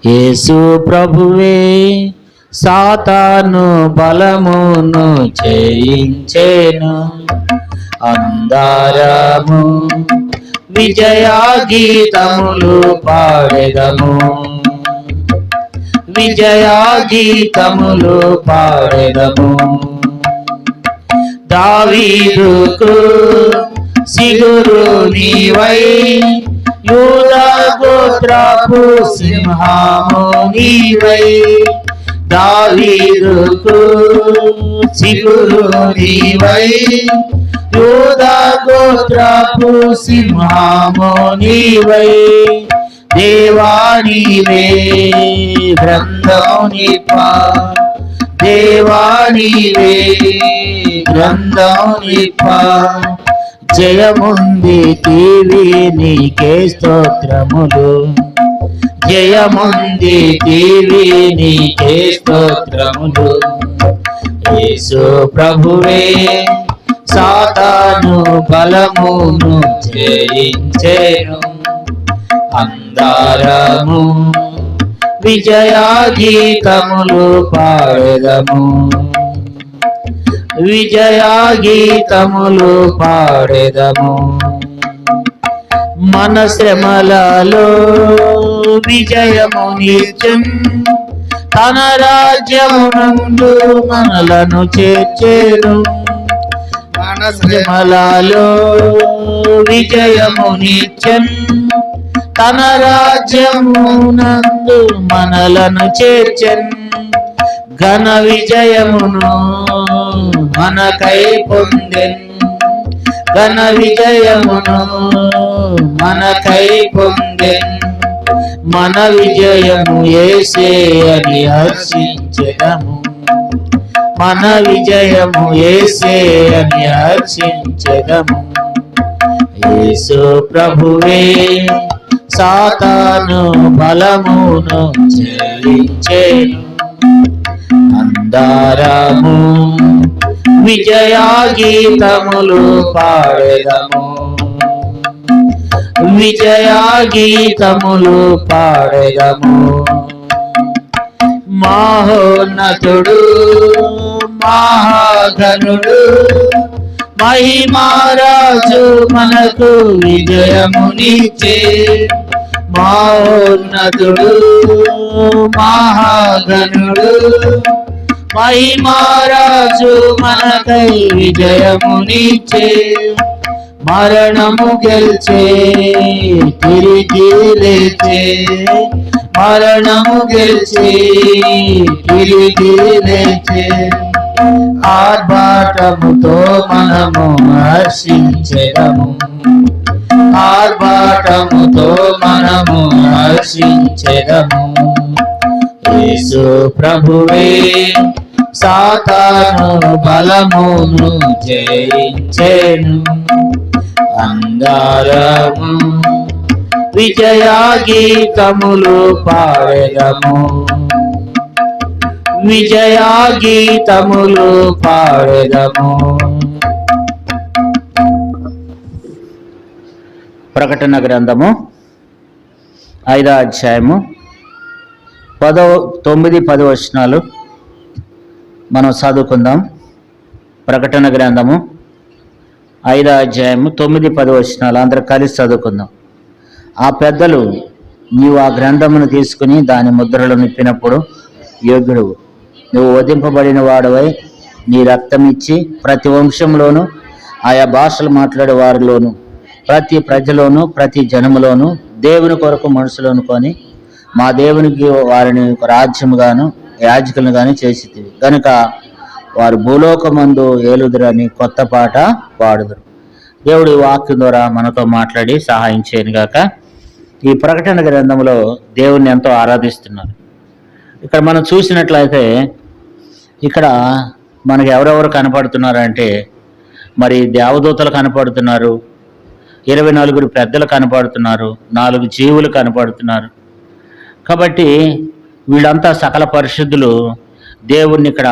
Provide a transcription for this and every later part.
యేసు ప్రభువే సాతాను బలమును జయించెను. అందరము విజయ గీతములు పాడెదము, విజయ గీతములు పాడెదము. దావీదుకు సిగురు నీవై, యూదా గోత్రపు సింహము నీవై. దావీదుకు సిగురు నీవై, యూదా గోత్రపు సింహము నీవై. దేవా నీవే గ్రంథం నిప్ప, దేవా నీవే గ్రంథం నిప్ప. జయముందితివి నీకే స్తోత్రములు, జయముందితివి నీకే స్తోత్రములు. యేసు ప్రభువే సాతాను బలమును జయించెను. అందరము విజయ గీతములు పాడెదము, విజయ గీతములు పాడెదము. మన శ్రమలలో విజయము నిత్యం, తన రాజ్యమునందు మనలను చేర్చెను. మన శ్రమలలో విజయము నిత్యం, తన రాజ్యమునందు మనలను చేర్చెను. ఘన విజయమును మనకై పొందెను, ఘన విజయమును మనకై పొందెను. మన విజయము యేసే అని హర్షించెదము, మన విజయము యేసే అని హర్షించెదము. యేసు ప్రభువే సాతాను బలమును జయించెను. అందరము విజయ గీతములు పాడెదము, విజయ గీతములు పాడెదము. మహోన్నతుడు మహాఘనుడు మహిమారాజు మనకు విజయమునిచ్చే. మహోన్నతుడు మహాఘనుడు మహిమారాజు మనకై విజయమునిచ్చే. మరణము గెలిచే తిరిగి లేచే, మరణము గెలిచే తిరిగి లేచే. ఆర్భాటముతో మనము హర్షించెదము, ఆర్భాటముతో మనము హర్షించెదము. యేసు ప్రభువే సాతాను బలమును జయించెను. అందరము విజయ గీతములు పాడెదము, విజయ గీతములు పాడెదము. ప్రకటన గ్రంథము 5వ అధ్యాయము 9-10 వచనాలు మనం చదువుకుందాం. ప్రకటన గ్రంథము 5వ అధ్యాయము 9-10 వచనాలు అందరూ కలిసి చదువుకుందాం. ఆ పెద్దలు, నీవు ఆ గ్రంథమును తీసుకుని దాని ముద్రలు నిప్పినప్పుడు యోగ్యుడు, నువ్వు వధింపబడిన వాడవై నీ రక్తం ఇచ్చి ప్రతి వంశంలోను ఆయా భాషలు మాట్లాడే వారిలోను ప్రతి ప్రజలోను ప్రతి జనములోను దేవుని కొరకు మనుషులను కొని మా దేవునికి వారిని రాజ్యముగాను యాజకులను గాను చేసితివి కనుక వారు భూలోకమందు ఏలుదురని కొత్త పాట పాడుదురు. దేవుడి వాక్యం ద్వారా మనతో మాట్లాడి సహాయం చేయను గాక. ఈ ప్రకటన గ్రంథంలో దేవుణ్ణి ఎంతో ఆరాధిస్తున్నారు. ఇక్కడ మనం చూసినట్లయితే ఇక్కడ మనకు ఎవరెవరు కనపడుతున్నారంటే, మరి దేవదూతలు కనపడుతున్నారు, 24 పెద్దలు కనపడుతున్నారు, 4 జీవులు కనపడుతున్నారు. కాబట్టి వీళ్ళంతా సకల పరిశుద్ధులు దేవుణ్ణి ఇక్కడ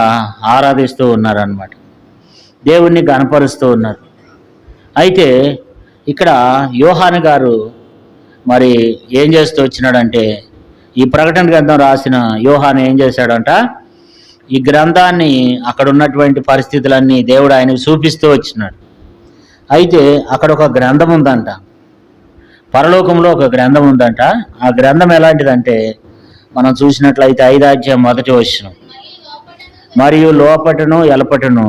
ఆరాధిస్తూ ఉన్నారన్నమాట, దేవుణ్ణి గణపరుస్తూ ఉన్నారు. అయితే ఇక్కడ యోహాను గారు మరి ఏం చేస్తూ వచ్చినాడంటే, ఈ ప్రకటన గ్రంథం రాసిన యోహాను ఏం చేశాడంట, ఈ గ్రంథాన్ని అక్కడ ఉన్నటువంటి పరిస్థితులన్నీ దేవుడు ఆయనకు చూపిస్తూ వచ్చినాడు. అయితే అక్కడ ఒక గ్రంథం ఉందంట, పరలోకంలో ఒక గ్రంథం ఉందంట. ఆ గ్రంథం ఎలాంటిదంటే మనం చూసినట్లయితే 5వ అధ్యాయం 1వ వచనం, మరియు లోపటను ఎలపటను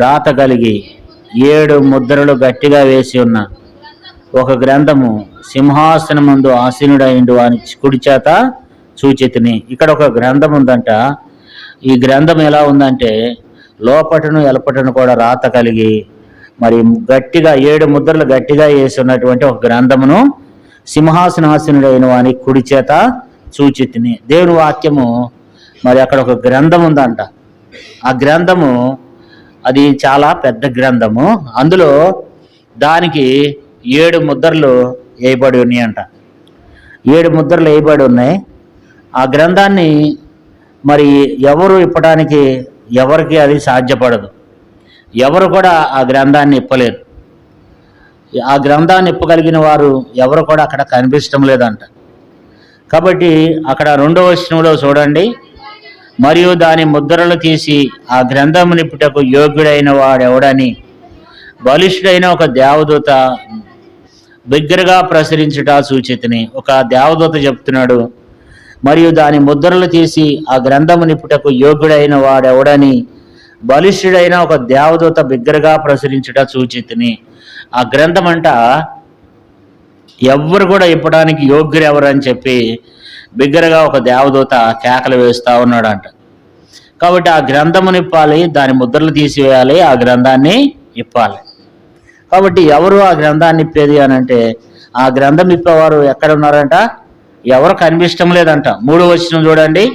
రాత కలిగి 7 ముద్రలు గట్టిగా వేసి ఉన్న ఒక గ్రంథము సింహాసనమందు ఆసీనుడైండు అని కుడి చేత చూచితిని. ఇక్కడ ఒక గ్రంథం ఉందంట. ఈ గ్రంథం ఎలా ఉందంటే లోపటను ఎలపటను కూడా రాత కలిగి మరి గట్టిగా 7 ముద్రలు గట్టిగా వేసి ఉన్నటువంటి ఒక గ్రంథమును సింహాసనాసీనుడైన వాని కుడి చేత చూచితిని. దేవుని వాక్యము మరి అక్కడ ఒక గ్రంథం ఉందంట. ఆ గ్రంథము అది చాలా పెద్ద గ్రంథము. అందులో దానికి 7 ముద్రలు వేయబడి ఉన్నాయంట. 7 ముద్రలు వేయబడి ఉన్నాయి. ఆ గ్రంథాన్ని మరి ఎవరు ఇప్పడానికి ఎవరికి అది సాధ్యపడదు. ఎవరు కూడా ఆ గ్రంథాన్ని ఇప్పలేరు. ఆ గ్రంథాన్ని ఇప్పగలిగిన వారు ఎవరు కూడా అక్కడ కనిపించడం లేదంట. కాబట్టి అక్కడ 2వ వచనంలో చూడండి, మరియు దాని ముద్రలు తీసి ఆ గ్రంథము నిప్పుటకు యోగ్యుడైన వాడెవడని బలిష్ఠుడైన ఒక దేవదూత బిగ్గరగా ప్రసరించుట సూచితిని. ఒక దేవదూత చెప్తున్నాడు, మరియు దాని ముద్రలు తీసి ఆ గ్రంథము నిప్పుటకు యోగ్యుడైన వాడెవడని బలిష్ఠుడైన ఒక దేవదూత బిగ్గరగా ప్రసరించుట సూచితిని. ఆ గ్రంథం అంట ఎవ్వరు కూడా ఇప్పడానికి యోగ్యులు ఎవరని చెప్పి బిగ్గరగా ఒక దేవదూత కేకలు వేస్తూ ఉన్నాడంట. కాబట్టి ఆ గ్రంథముని ఇప్పాలి, దాని ముద్రలు తీసివేయాలి, ఆ గ్రంథాన్ని ఇప్పాలి. కాబట్టి ఎవరు ఆ గ్రంథాన్ని ఇప్పేది అని అంటే ఆ గ్రంథం ఇప్పేవారు ఎక్కడ ఉన్నారంట, ఎవరు కనిపించడం లేదంట. 3వ వచనం చూడండి,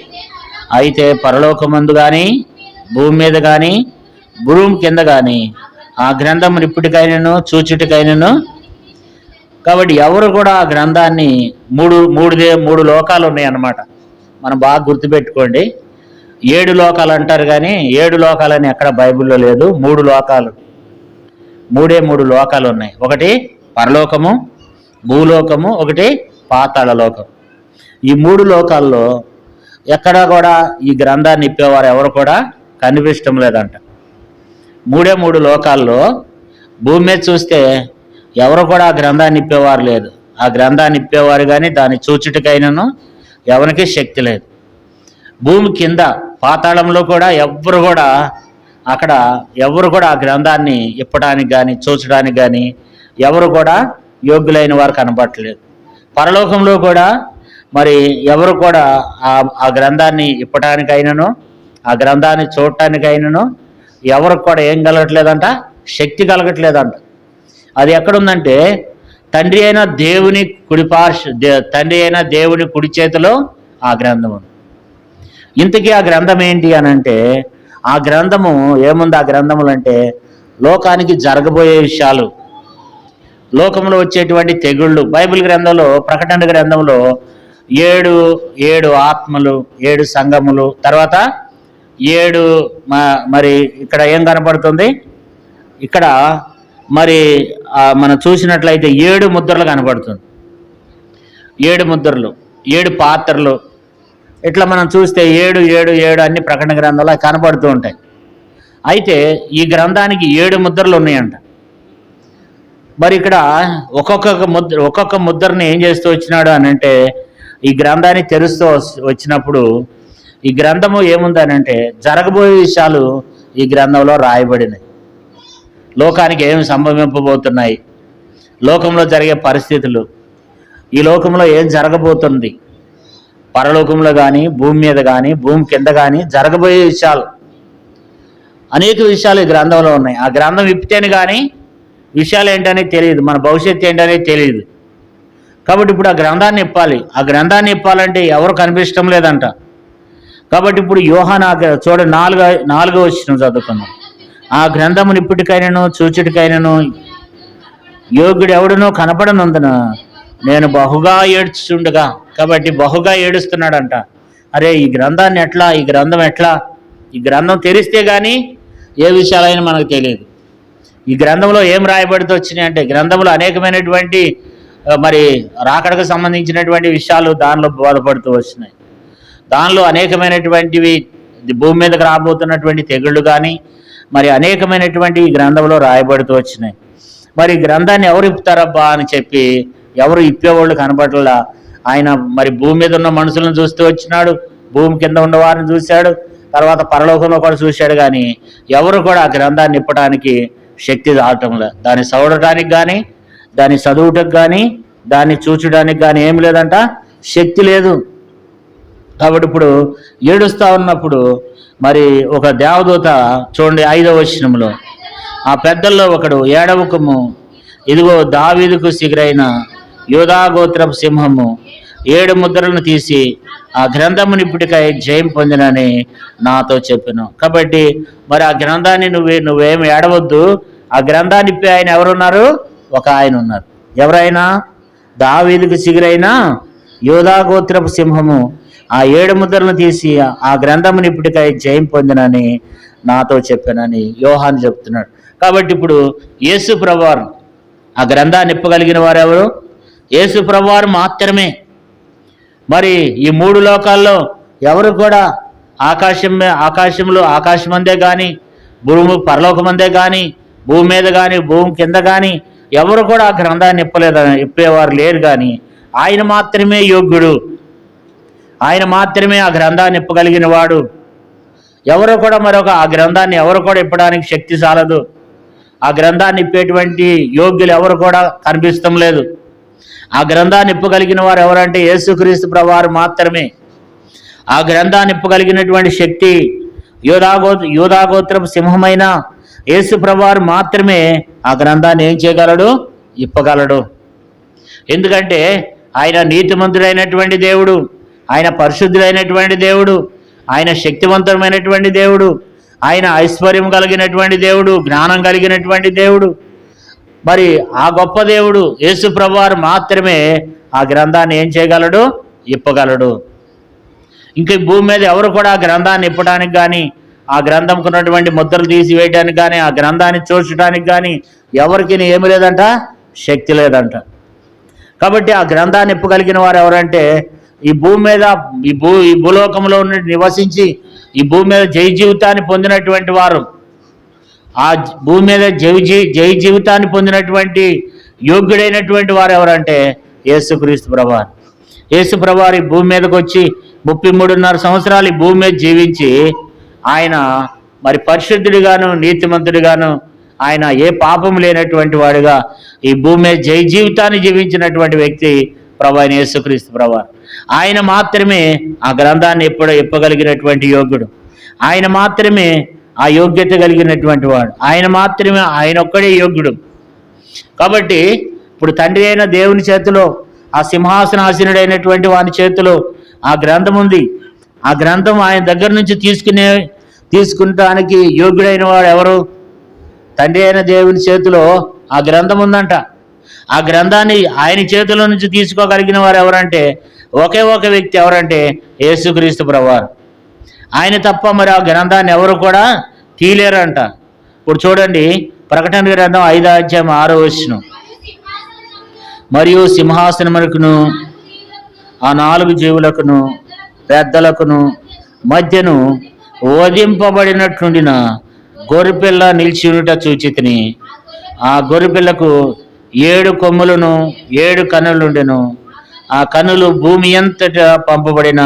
అయితే పరలోకమందు కానీ భూమి మీద కానీ భూమి కింద కానీ ఆ గ్రంథముని ఇప్పటికైనను చూచుటికైనను. కాబట్టి ఎవరు కూడా ఆ గ్రంథాన్ని మూడు లోకాలు ఉన్నాయన్నమాట. మనం బాగా గుర్తుపెట్టుకోండి. 7 లోకాలు అంటారు కానీ 7 లోకాలని ఎక్కడ బైబిల్లో లేదు. 3 లోకాలు, 3 లోకాలు ఉన్నాయి. ఒకటి పరలోకము, భూలోకము, ఒకటి పాతాళ లోకం. ఈ 3 లోకాల్లో ఎక్కడా కూడా ఈ గ్రంథాన్ని ఇప్పేవారు ఎవరు కూడా కనిపించడం లేదంట. 3 లోకాల్లో భూమి మీద చూస్తే ఎవరు కూడా ఆ గ్రంథాన్ని ఇప్పేవారు లేదు. ఆ గ్రంథాన్ని ఇప్పేవారు కానీ దాన్ని చూచుటికైనను ఎవరికి శక్తి లేదు. భూమి కింద పాతాళంలో కూడా ఎవరు కూడా ఆ గ్రంథాన్ని ఇప్పడానికి కానీ చూచడానికి కానీ ఎవరు కూడా యోగ్యులైన వారు కనబడట్లేదు. పరలోకంలో కూడా మరి ఎవరు కూడా ఆ గ్రంథాన్ని ఇప్పటానికైనను ఆ గ్రంథాన్ని చూడటానికైనను ఎవరికి కూడా ఏం కలగట్లేదంట, శక్తి కలగట్లేదంట. అది ఎక్కడుందంటే తండ్రి అయిన దేవుని కుడి చేతిలో ఆ గ్రంథం ఉంది. ఇంతకీ ఆ గ్రంథం ఏంటి అని అంటే ఆ గ్రంథము ఏముంది? ఆ గ్రంథములు అంటే లోకానికి జరగబోయే విషయాలు, లోకంలో వచ్చేటువంటి తెగుళ్ళు. బైబిల్ గ్రంథంలో ప్రకటన గ్రంథంలో 7 ఆత్మలు, 7 సంఘములు, తర్వాత 7 మరి ఇక్కడ ఏం కనపడుతుంది? ఇక్కడ మరి మనం చూసినట్లయితే 7 ముద్రలు కనపడుతుంది. 7 ముద్రలు, 7 పాత్రలు. ఇట్లా మనం చూస్తే 7 అన్ని ప్రకటన గ్రంథంలో కనపడుతూ ఉంటాయి. అయితే ఈ గ్రంథానికి 7 ముద్రలు ఉన్నాయంట. మరి ఇక్కడ ఒక్కొక్క ముద్రని ఏం చేస్తూ వచ్చినాడు అని అంటే ఈ గ్రంథాన్ని తెరుస్తూ వచ్చినప్పుడు ఈ గ్రంథము ఏముందనంటే జరగబోయే విషయాలు ఈ గ్రంథంలో రాయబడినాయి. లోకానికి ఏమి సంభవింపబోతున్నాయి, లోకంలో జరిగే పరిస్థితులు, ఈ లోకంలో ఏం జరగబోతుంది, పరలోకంలో కానీ భూమి మీద కానీ భూమి కింద కానీ జరగబోయే విషయాలు, అనేక విషయాలు ఈ గ్రంథంలో ఉన్నాయి. ఆ గ్రంథం విప్పితేనే కానీ విషయాలు ఏంటనేది తెలియదు, మన భవిష్యత్తు ఏంటనేది తెలియదు. కాబట్టి ఇప్పుడు ఆ గ్రంథాన్ని ఇప్పాలి. ఆ గ్రంథాన్ని ఇప్పాలంటే ఎవరు కనిపించడం లేదంట. కాబట్టి ఇప్పుడు యోహాను చూడ 4వ వచనం చదువుకున్నాం. ఆ గ్రంథముని ఇప్పటికైనను చూచుటికైనను యోగ్యుడు ఎవడునో కనపడనందున నేను బహుగా ఏడ్చుండగా. కాబట్టి బహుగా ఏడుస్తున్నాడంట. అరే ఈ గ్రంథాన్ని ఎట్లా, ఈ గ్రంథం ఎట్లా, ఈ గ్రంథం తెరిస్తే కానీ ఏ విషయాలైనా మనకు తెలియదు. ఈ గ్రంథంలో ఏం రాయబడితే వచ్చినాయి అంటే గ్రంథంలో అనేకమైనటువంటి మరి రాకడకు సంబంధించినటువంటి విషయాలు దానిలో బోధపడుతూ వచ్చినాయి. దానిలో అనేకమైనటువంటివి భూమి మీదకి రాబోతున్నటువంటి తెగుళ్ళు కానీ మరి అనేకమైనటువంటి ఈ గ్రంథంలో రాయబడుతూ వచ్చినాయి. మరి గ్రంథాన్ని ఎవరు ఇప్పుతారబ్బా అని చెప్పి ఎవరు ఇప్పేవాళ్ళు కనబడలా. ఆయన మరి భూమి మీద ఉన్న మనుషులను చూస్తూ వచ్చినాడు, భూమి కింద ఉన్న వారిని చూశాడు, తర్వాత పరలోకంలో కూడా చూశాడు. కానీ ఎవరు కూడా ఆ గ్రంథాన్ని ఇప్పడానికి శక్తి దాటంలే. దాన్ని చదవడానికి కానీ, దాన్ని చదువుటకు కానీ, దాన్ని చూచడానికి కానీ ఏమి లేదంట, శక్తి లేదు. కాబట్టి ఇప్పుడు ఏడుస్తూ ఉన్నప్పుడు మరి ఒక దేవదూత చూడండి 5వ వచనంలో, ఆ పెద్దల్లో ఒకడు, ఏడవకము, ఇదిగో దావీదుకు సిగురైన యూదా గోత్రపు సింహము 7 ముద్రలను తీసి ఆ గ్రంథముని ఇప్పటికై జయం పొందినని నాతో చెప్పాను. కాబట్టి మరి ఆ గ్రంథాన్ని నువ్వేమి ఏడవద్దు. ఆ గ్రంథాన్ని ఇప్పి ఆయన ఎవరున్నారు? ఒక ఆయన ఉన్నారు. ఎవరైనా? దావీదుకు సిగురైన యూదా గోత్రపు సింహము ఆ 7 ముద్రలను తీసి ఆ గ్రంథముని ఇప్పటికై జయం పొందినని నాతో చెప్పానని యోహాను చెప్తున్నాడు. కాబట్టి ఇప్పుడు యేసు ప్రభువారు ఆ గ్రంథాన్ని ఇప్పగలిగిన వారు ఎవరు? యేసు ప్రభువారు మాత్రమే. మరి ఈ 3 లోకాల్లో ఎవరు కూడా ఆకాశంలో ఆకాశమందే కానీ, భూమి పరలోకమందే కానీ, భూమి మీద కానీ, భూమి కింద కానీ ఎవరు కూడా ఆ గ్రంథాన్ని ఇప్పేవారు లేరు. కానీ ఆయన మాత్రమే యోగ్యుడు, ఆయన మాత్రమే ఆ గ్రంథాన్ని ఇప్పగలిగిన వాడు. ఎవరు కూడా ఆ గ్రంథాన్ని ఎవరు కూడా ఇప్పడానికి శక్తి చాలదు. ఆ గ్రంథాన్ని ఇప్పేటువంటి యోగ్యులు ఎవరు కూడా కనిపిస్తం లేదు. ఆ గ్రంథాన్ని ఇప్పగలిగిన వారు ఎవరంటే యేసుక్రీస్తు ప్రభువారు మాత్రమే. ఆ గ్రంథాన్ని ఇప్పగలిగినటువంటి శక్తి యూదాగోత్రపు సింహమైన యేసు ప్రభువారు మాత్రమే ఆ గ్రంథాన్ని ఏం చేయగలడు? ఇప్పగలడు. ఎందుకంటే ఆయన నీతిమంతుడైనటువంటి దేవుడు, ఆయన పరిశుద్ధుడైనటువంటి దేవుడు, ఆయన శక్తివంతమైనటువంటి దేవుడు, ఆయన ఐశ్వర్యం కలిగినటువంటి దేవుడు, జ్ఞానం కలిగినటువంటి దేవుడు. మరి ఆ గొప్ప దేవుడు యేసు ప్రభువారు మాత్రమే ఆ గ్రంథాన్ని ఏం చేయగలడు? ఇప్పగలడు. ఇంకా భూమి మీద ఎవరు కూడా ఆ గ్రంథాన్ని ఇప్పడానికి కానీ, ఆ గ్రంథంకు ఉన్నటువంటి ముద్రలు తీసివేయడానికి కానీ, ఆ గ్రంథాన్ని చూడటానికి కానీ ఎవరికి ఏమి లేదంట, శక్తి లేదంట. కాబట్టి ఆ గ్రంథాన్ని ఇప్పగలిగిన వారు ఎవరంటే ఈ భూమి మీద ఈ భూలోకంలో నివసించి ఈ భూమి మీద జై జీవితాన్ని పొందినటువంటి వారు, ఆ భూమి మీద జై జీవితాన్ని పొందినటువంటి యోగ్యుడైనటువంటి వారు ఎవరంటే యేసుక్రీస్తు ప్రభువారు. యేసు ప్రభువారు ఈ భూమి మీదకి వచ్చి 33.5 సంవత్సరాలు ఈ భూమి మీద జీవించి ఆయన మరి పరిశుద్ధుడిగాను నీతిమంతుడిగాను ఆయన ఏ పాపం లేనటువంటి వాడిగా ఈ భూమి మీద జై జీవితాన్ని జీవించినటువంటి వ్యక్తి ప్రభు అయిన యేసుక్రీస్తు ప్రభువారు. ఆయన మాత్రమే ఆ గ్రంథాన్ని ఇప్పగలిగినటువంటి యోగ్యుడు. ఆయన మాత్రమే ఆ యోగ్యత కలిగినటువంటి వాడు. ఆయన ఒక్కడే యోగ్యుడు. కాబట్టి ఇప్పుడు తండ్రి అయిన దేవుని చేతిలో, ఆ సింహాసనాసీనుడైనటువంటి వాని చేతిలో ఆ గ్రంథం ఉంది. ఆ గ్రంథం ఆయన దగ్గర నుంచి తీసుకుంటానికి యోగ్యుడైన వాడు ఎవరు? తండ్రి అయిన దేవుని చేతిలో ఆ గ్రంథం ఉందంట. ఆ గ్రంథాన్ని ఆయన చేతిలో నుంచి తీసుకోగలిగిన వారు ఎవరంటే ఒకే ఒక వ్యక్తి, ఎవరంటే యేసుక్రీస్తు ప్రభువారు. ఆయన తప్ప మరి ఆ గ్రంథాన్ని ఎవరు కూడా తీయలేరంట. ఇప్పుడు చూడండి ప్రకటన గ్రంథం 5వ అధ్యాయం 6వ వచనం, మరియు సింహాసనమునకును ఆ 4 జీవులకును పెద్దలకును మధ్యను వధింపబడినట్లుండిన గొర్రెపిల్ల నిలిచియుట చూచితిని. ఆ గొర్రెపిల్లకు 7 కొమ్ములను 7 కన్నులుండెను. ఆ కన్నులు భూమి అంతటా పంపబడిన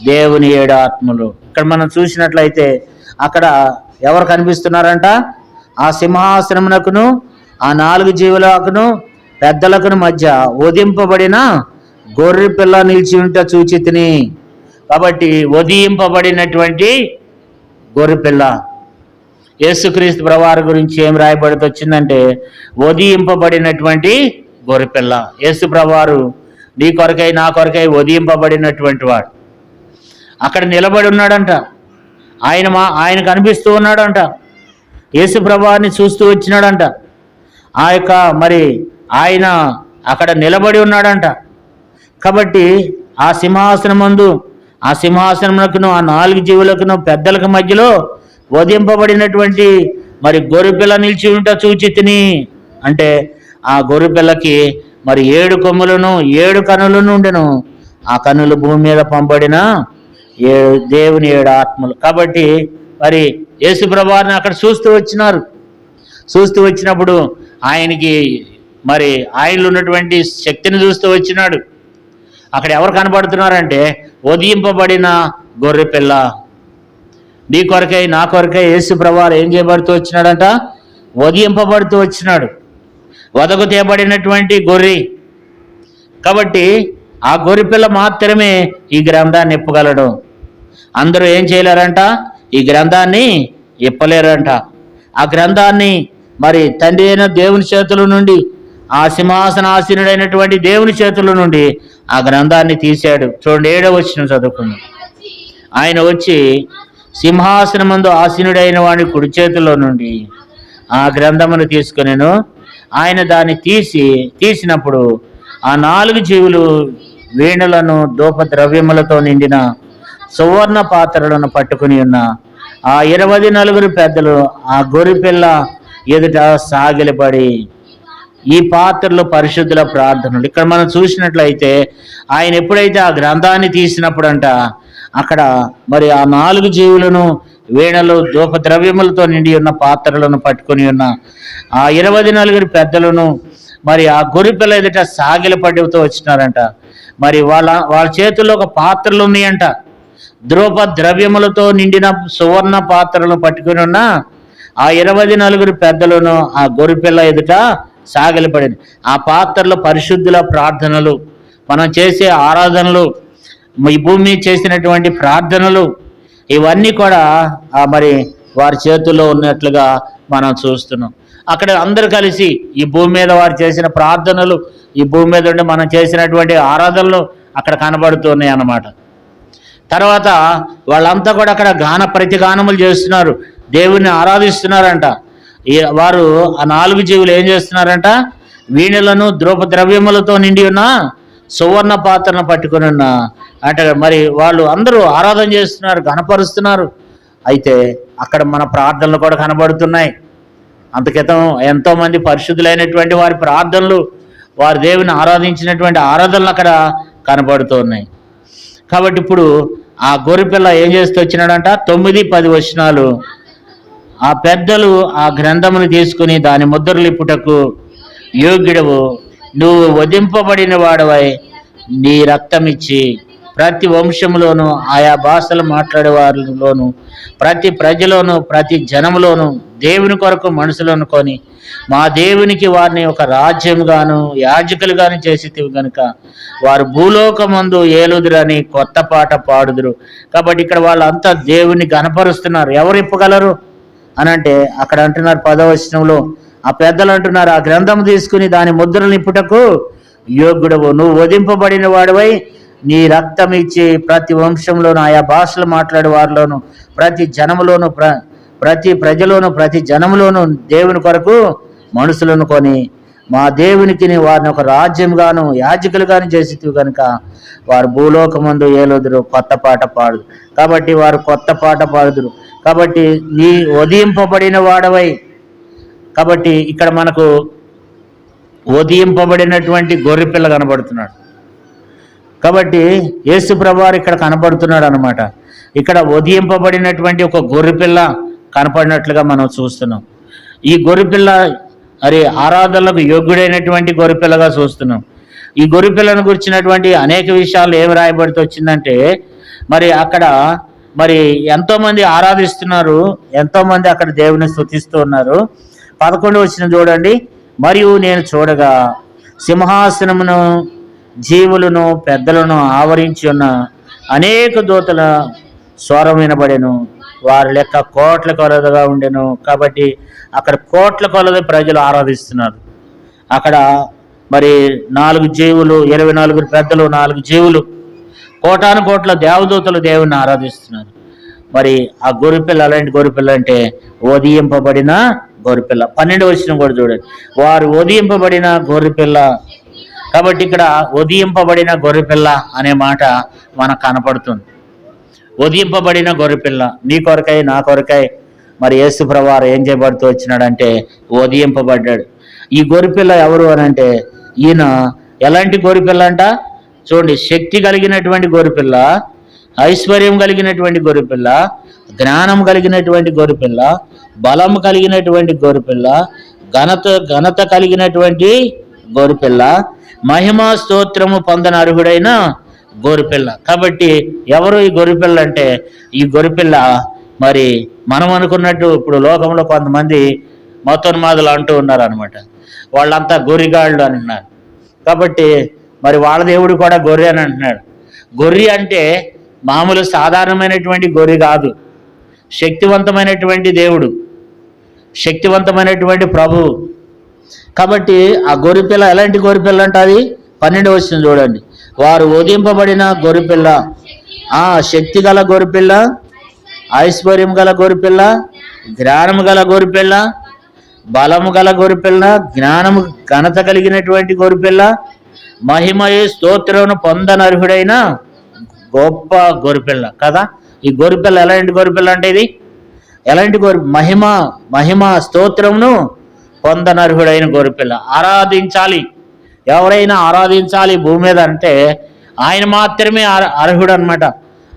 దేవుని 7 ఆత్మలు. ఇక్కడ మనం చూసినట్లయితే అక్కడ ఎవరు కనిపిస్తున్నారంట? ఆ సింహాసనమునకును ఆ 4 జీవులకును పెద్దలకును మధ్య వధింపబడిన గొర్రె పిల్ల నిలిచి ఉంట చూచితిని. కాబట్టి వధింపబడినటువంటి గొర్రె పిల్ల. యేసుక్రీస్తు ప్రభువారి గురించి ఏం రాయబడుతూ వచ్చిందంటే వధింపబడినటువంటి గొర్రె పిల్ల. యేసు ప్రభువారు నీ కొరకై నా కొరకై వధింపబడినటువంటి వాడు. అక్కడ నిలబడి ఉన్నాడంట. ఆయన కనిపిస్తూ ఉన్నాడంట. యేసు ప్రభువారిని చూస్తూ వచ్చినాడంట. మరి ఆయన అక్కడ నిలబడి ఉన్నాడంట. కాబట్టి ఆ సింహాసనమందు ఆ సింహాసనమునకును ఆ 4 జీవులకును పెద్దలకు మధ్యలో వధింపబడినటువంటి మరి గొర్రెపిల్ల నిలిచి ఉంట చూచితిని. అంటే ఆ గొర్రెపిల్లకి మరి 7 కొమ్ములను 7 కనులను ఉండెను. ఆ కనులు భూమి మీద పంపబడిన దేవుని 7 ఆత్మలు. కాబట్టి మరి యేసుప్రభువారిని అక్కడ చూస్తూ వచ్చినప్పుడు ఆయనకి మరి ఆయనలో ఉన్నటువంటి శక్తిని చూస్తూ వచ్చినాడు. అక్కడ ఎవరు కనబడుతున్నారంటే వధింపబడిన గొర్రెపిల్ల. నీ కొరకై నా కొరకై యేసుప్రభువారు ఏం చేయబడుతూ వచ్చినాడంట? వధింపబడుతూ వచ్చినాడు. వదకు తేబడినటువంటి గొర్రె. కాబట్టి ఆ గొర్రెపిల్ల మాత్రమే ఈ గ్రంథాన్ని ఇప్పగలడు. అందరూ ఏం చేయలేరంట? ఈ గ్రంథాన్ని ఇప్పలేరంట. ఆ గ్రంథాన్ని మరి తండ్రి అయిన దేవుని చేతుల నుండి, ఆ సింహాసనాసీనుడైనటువంటి దేవుని చేతుల నుండి ఆ గ్రంథాన్ని తీశాడు. చూడండి 7వ వచనం చదువుకుందాం. ఆయన వచ్చి సింహాసనమందు ఆసీనుడైన వాడి కుడి చేతుల్లో నుండి ఆ గ్రంథమును తీసుకునేను. ఆయన దాన్ని తీసినప్పుడు ఆ 4 జీవులు వీణలను ధూప ద్రవ్యములతో నిండిన సువర్ణ పాత్రలను పట్టుకుని ఉన్న ఆ 24 పెద్దలు ఆ గొర్రెపిల్ల ఎదుట సాగిలపడి, ఈ పాత్రలు పరిశుద్ధుల ప్రార్థనలు. ఇక్కడ మనం చూసినట్లయితే ఆయన ఎప్పుడైతే ఆ గ్రంథాన్ని తీసినప్పుడంట అక్కడ మరి ఆ 4 జీవులను వీణలు ధూప ద్రవ్యములతో నిండి ఉన్న పాత్రలను పట్టుకుని ఉన్న ఆ 24 పెద్దలను మరి ఆ గొర్రెపిల్ల ఎదుట సాగిలపడితో వచ్చినారంట. మరి వాళ్ళ చేతుల్లో ఒక పాత్రలు ఉన్నాయంట. ధూప ద్రవ్యములతో నిండిన సువర్ణ పాత్రలను పట్టుకుని ఉన్న ఆ 24 పెద్దలను ఆ గొర్రెపిల్ల ఎదుట సాగిలపడింది. ఆ పాత్రలో పరిశుద్ధుల ప్రార్థనలు, మనం చేసే ఆరాధనలు, ఈ భూమి చేసినటువంటి ప్రార్థనలు, ఇవన్నీ కూడా మరి వారి చేతుల్లో ఉన్నట్లుగా మనం చూస్తున్నాం. అక్కడ అందరూ కలిసి ఈ భూమి మీద వారు చేసిన ప్రార్థనలు, ఈ భూమి మీద ఉండి మనం చేసినటువంటి ఆరాధనలు అక్కడ కనబడుతున్నాయి అన్నమాట. తర్వాత వాళ్ళంతా కూడా అక్కడ ప్రతిగానములు చేస్తున్నారు, దేవుణ్ణి ఆరాధిస్తున్నారంట. వారు ఆ 4 జీవులు ఏం చేస్తున్నారంట? వీణలను ధూప ద్రవ్యములతో నిండి ఉన్న సువర్ణ పాత్రను పట్టుకుని ఉన్న అంటే మరి వాళ్ళు అందరూ ఆరాధన చేస్తున్నారు, ఘనపరుస్తున్నారు. అయితే అక్కడ మన ప్రార్థనలు కూడా కనబడుతున్నాయి. అంతక్రితం ఎంతోమంది పరిశుద్ధులైనటువంటి వారి ప్రార్థనలు, వారి దేవుని ఆరాధించినటువంటి ఆరాధనలు అక్కడ కనబడుతున్నాయి. కాబట్టి ఇప్పుడు ఆ గొర్రెపిల్ల ఏం చేస్తూ వచ్చినాడంట? 9, 10 వచనాలు. ఆ పెద్దలు ఆ గ్రంథమును తీసుకుని దాని ముద్రలు ఇప్పుటకు యోగ్యుడవు, నువ్వు వధింపబడిన వాడవై నీ రక్తమిచ్చి ప్రతి వంశంలోను, ఆయా భాషలు మాట్లాడే వారిలోను, ప్రతి ప్రజలోను, ప్రతి జనములోను దేవుని కొరకు మనుషులను కొని మా దేవునికి వారిని ఒక రాజ్యంగాను యాజకులుగాను చేసేటివి కనుక వారు భూలోకమందు ఏలుదురని కొత్త పాట పాడుదురు. కాబట్టి ఇక్కడ వాళ్ళంతా దేవుని గణపరుస్తున్నారు. ఎవరు ఇప్పగలరు అని అంటే అక్కడ అంటున్నారు 10వ వచనంలో ఆ పెద్దలు అంటున్నారు, ఆ గ్రంథం తీసుకుని దాని ముద్రలు నిప్పుటకు యోగ్యుడవు, నువ్వు వధింపబడిన వాడివై నీ రక్తం ఇచ్చి ప్రతి వంశంలోను, ఆయా భాషలు మాట్లాడే వారిలోను, ప్రతి జనములోను, ప్రతి ప్రజలోను, ప్రతి జనములోను దేవుని కొరకు మనుషులను కొని మా దేవునికి వారిని ఒక రాజ్యంగాను యాజకులుగాను చేసేటివి కనుక వారు భూలోకమందు ఏలుదురు, కొత్త పాట పాడుదు. కాబట్టి వారు కొత్త పాట పాడుదురు. కాబట్టి నీ వధింపబడిన వాడవై, కాబట్టి ఇక్కడ మనకు వధింపబడినటువంటి గొర్రెపిల్ల కనబడుతున్నాడు. కాబట్టి యేసు ప్రభువారు ఇక్కడ కనబడుతున్నాడు అన్నమాట. ఇక్కడ వధింపబడినటువంటి ఒక గొర్రెపిల్ల కనపడినట్లుగా మనం చూస్తున్నాం. ఈ గొర్రెపిల్ల ఆరాధనలకు యోగ్యుడైనటువంటి గొర్రెపిల్లగా చూస్తున్నాం. ఈ గొర్రెపిల్లను గురించినటువంటి అనేక విషయాలు ఏమి రాయబడుతూ వచ్చిందంటే మరి అక్కడ మరి ఎంతోమంది ఆరాధిస్తున్నారు, ఎంతోమంది అక్కడ దేవుని స్తుతిస్తూ ఉన్నారు. 11వ వచనం చూడండి. మరియు నేను చూడగా సింహాసనమును, జీవులను, పెద్దలను ఆవరించి ఉన్న అనేక దూతల స్వరం వినబడెను. వారి లెక్క కోట్ల కొలదిగా ఉండెను. కాబట్టి అక్కడ కోట్ల కొలది ప్రజలు ఆరాధిస్తున్నారు. అక్కడ మరి 4 జీవులు, 24 పెద్దలు, 4 జీవులు, కోటాను కోట్ల దేవదూతలు దేవుని ఆరాధిస్తున్నారు. మరి ఆ గొర్రెపిల్ల అలాంటి గొర్రెపిల్ల అంటే వధింపబడిన గొర్రెపిల్ల. 12వ వచనం కూడా చూడండి, వారు వధింపబడిన గొర్రెపిల్ల. కాబట్టి ఇక్కడ వధింపబడిన గొర్రెపిల్ల అనే మాట మనకు కనపడుతుంది. వధింపబడిన గొర్రెపిల్ల నీ కొరకై నా కొరకై మరి యేసు ప్రభువారు ఏం చేయబడుతూ వచ్చినాడంటే వధింపబడ్డాడు. ఈ గొర్రెపిల్ల ఎవరు అని అంటే ఈయన ఎలాంటి గొర్రెపిల్ల అంట? చూడండి, శక్తి కలిగినటువంటి గొర్రెపిల్ల, ఐశ్వర్యం కలిగినటువంటి గొర్రెపిల్ల, జ్ఞానం కలిగినటువంటి గొర్రెపిల్ల, బలం కలిగినటువంటి గొర్రెపిల్ల, ఘనత కలిగినటువంటి గొర్రెపిల్ల, మహిమా స్తోత్రము పొందని అర్హుడైన గొర్రెపిల్ల. కాబట్టి ఎవరు ఈ గొర్రెపిల్ల అంటే, ఈ గొర్రెపిల్ల మరి మనం అనుకున్నట్టు ఇప్పుడు లోకంలో కొంతమంది మతోన్మాదులు అంటూ ఉన్నారు అనమాట. వాళ్ళంతా గొర్రెగాళ్ళు అని అన్నారు. కాబట్టి మరి వాళ్ళ దేవుడు కూడా గొర్రె అని అంటున్నాడు. గొర్రె అంటే మామూలు సాధారణమైనటువంటి గొర్రె కాదు, శక్తివంతమైనటువంటి దేవుడు, శక్తివంతమైనటువంటి ప్రభువు. కాబట్టి ఆ గొర్రెపిల్ల ఎలాంటి గొర్రెపిల్ల అంటే అది 12వ వచనం చూడండి. వారు ఉదయింపబడిన గొర్రెపిల్ల, శక్తి గల గొర్రెపిల్ల, ఐశ్వర్యం గల గొర్రెపిల్ల, జ్ఞానము గల గొర్రెపిల్ల, బలము గల గొర్రెపిల్ల, జ్ఞానము ఘనత కలిగినటువంటి గొర్రెపిల్ల, మహిమయు స్తోత్రమును పొందనర్హుడైన గొప్ప గొర్రెపిల్ల కదా. ఈ గొర్రెపిల్ల ఎలాంటి గొర్రెపిల్ల అంటే ఇది ఎలాంటి మహిమ స్తోత్రమును పొందనర్హుడైన గొర్రెపిల్ల. ఆరాధించాలి, ఎవరైనా ఆరాధించాలి భూమి మీద అంటే ఆయన మాత్రమే అర్హుడు అనమాట.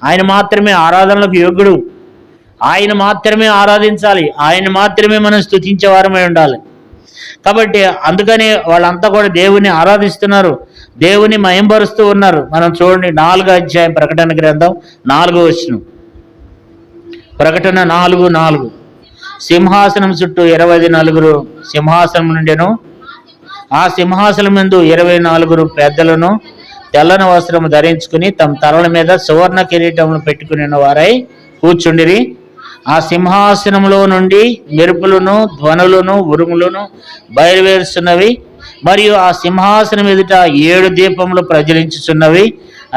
ఆయన మాత్రమే ఆరాధనలకు యోగ్యుడు, ఆయన మాత్రమే ఆరాధించాలి, ఆయన మాత్రమే మనం స్తుతించే వారమై ఉండాలి. కాబట్టి అందుకని వాళ్ళంతా కూడా దేవుని ఆరాధిస్తున్నారు, దేవుని మహింపరుస్తూ ఉన్నారు. మనం చూడండి 4వ అధ్యాయం ప్రకటన గ్రంథం 4వ వచనం. ప్రకటన 4:4. సింహాసనం చుట్టూ 24 సింహాసనం నుండెను, ఆ సింహాసనం యందు 24 పెద్దలను తెల్లని వస్త్రము ధరించుకుని తమ తలల మీద సువర్ణ కిరీటములు పెట్టుకుని వారై కూర్చుండిరి. ఆ సింహాసనములో నుండి మెరుపులను, ధ్వనులను, ఉరుములను బయలువేరుస్తున్నవి. మరియు ఆ సింహాసనం ఎదుట 7 దీపములు ప్రజ్వలించుచున్నవి,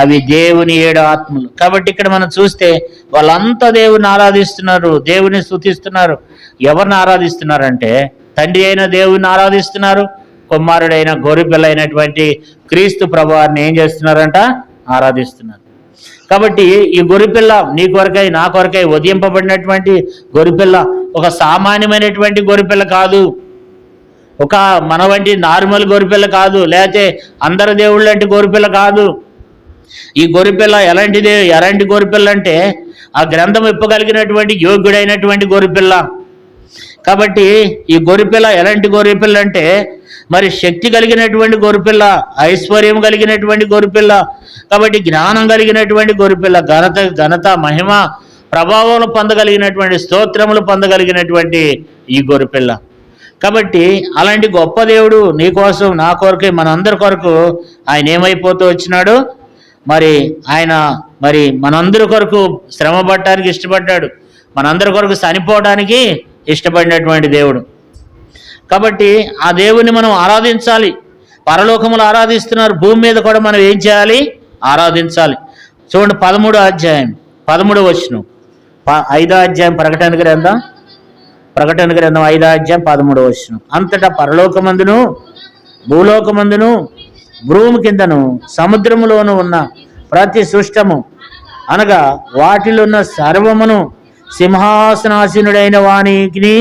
అవి దేవుని 7 ఆత్మలు. కాబట్టి ఇక్కడ మనం చూస్తే వాళ్ళంతా దేవుని ఆరాధిస్తున్నారు, దేవుని స్తుతిస్తున్నారు. ఎవరిని ఆరాధిస్తున్నారంటే తండ్రి అయిన దేవుని ఆరాధిస్తున్నారు, కుమారుడైన గొర్రెపిల్ల అయినటువంటి క్రీస్తు ప్రభువారిని ఏం చేస్తున్నారంట? ఆరాధిస్తున్నారు. కాబట్టి ఈ గొర్రెపిల్ల నీ కొరకై నా కొరకై ఉదయింపబడినటువంటి గొర్రెపిల్ల ఒక సామాన్యమైనటువంటి గొర్రెపిల్ల కాదు, ఒక మన వంటి నార్మల్ గొర్రెపిల్ల కాదు, లేకపోతే అందరి దేవుళ్ళ లాంటి గొర్రెపిల్ల కాదు. ఈ గొర్రెపిల్ల ఎలాంటి గొర్రెపిల్ల అంటే ఆ గ్రంథం ఇప్పగలిగినటువంటి యోగ్యుడైనటువంటి గొర్రెపిల్ల. కాబట్టి ఈ గొర్రెపిల్ల ఎలాంటి గొర్రెపిల్ల అంటే మరి శక్తి కలిగినటువంటి గొర్రెపిల్ల, ఐశ్వర్యం కలిగినటువంటి గొర్రెపిల్ల, కాబట్టి జ్ఞానం కలిగినటువంటి గొర్రెపిల్ల, ఘనత మహిమ ప్రభావాలు పొందగలిగినటువంటి, స్తోత్రములు పొందగలిగినటువంటి ఈ గొర్రెపిల్ల. కాబట్టి అలాంటి గొప్ప దేవుడు నీ కోసం నా కొరకే మనందరి కొరకు ఆయన ఏమైపోతూ వచ్చినాడు? ఆయన మనందరి కొరకు శ్రమ పడటానికి ఇష్టపడ్డాడు, మనందరి కొరకు చనిపోవడానికి ఇష్టపడినటువంటి దేవుడు. కాబట్టి ఆ దేవుని మనం ఆరాధించాలి. పరలోకములు ఆరాధిస్తున్నారు, భూమి మీద కూడా మనం ఏం చేయాలి? ఆరాధించాలి. చూడండి 13వ అధ్యాయం 13వ వచనం, 5వ అధ్యాయం ప్రకటన గ్రంథం 5వ అధ్యాయం 13వ వచనం. అంతటా పరలోకమందును భూలోకమందును భూమి కిందను సముద్రములోను ఉన్న ప్రతి సృష్టము అనగా వాటిలో ఉన్న సర్వమును సింహాసనాసీనుడైన వానికి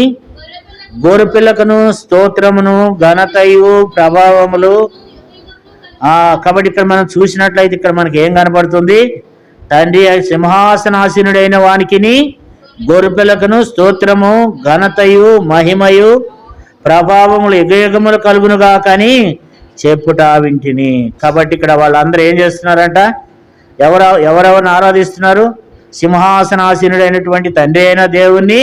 గొర్రెపిల్లకును స్తోత్రమును ఘనతయు ప్రభావములు. కాబట్టి ఇక్కడ మనం చూసినట్లయితే ఇక్కడ మనకి ఏం కనపడుతుంది? తండ్రి సింహాసనాసీనుడైన వానికి గొర్రెపిల్లకును స్తోత్రము ఘనతయు మహిమయు ప్రభావములు యుగయుగములు కలుగునుగా కానీ చెప్పుట వింటిని. కాబట్టి ఇక్కడ వాళ్ళందరూ ఏం చేస్తున్నారంట? ఎవరెవరిని ఆరాధిస్తున్నారు? సింహాసనాసీనుడైనటువంటి తండ్రి అయిన దేవుణ్ణి,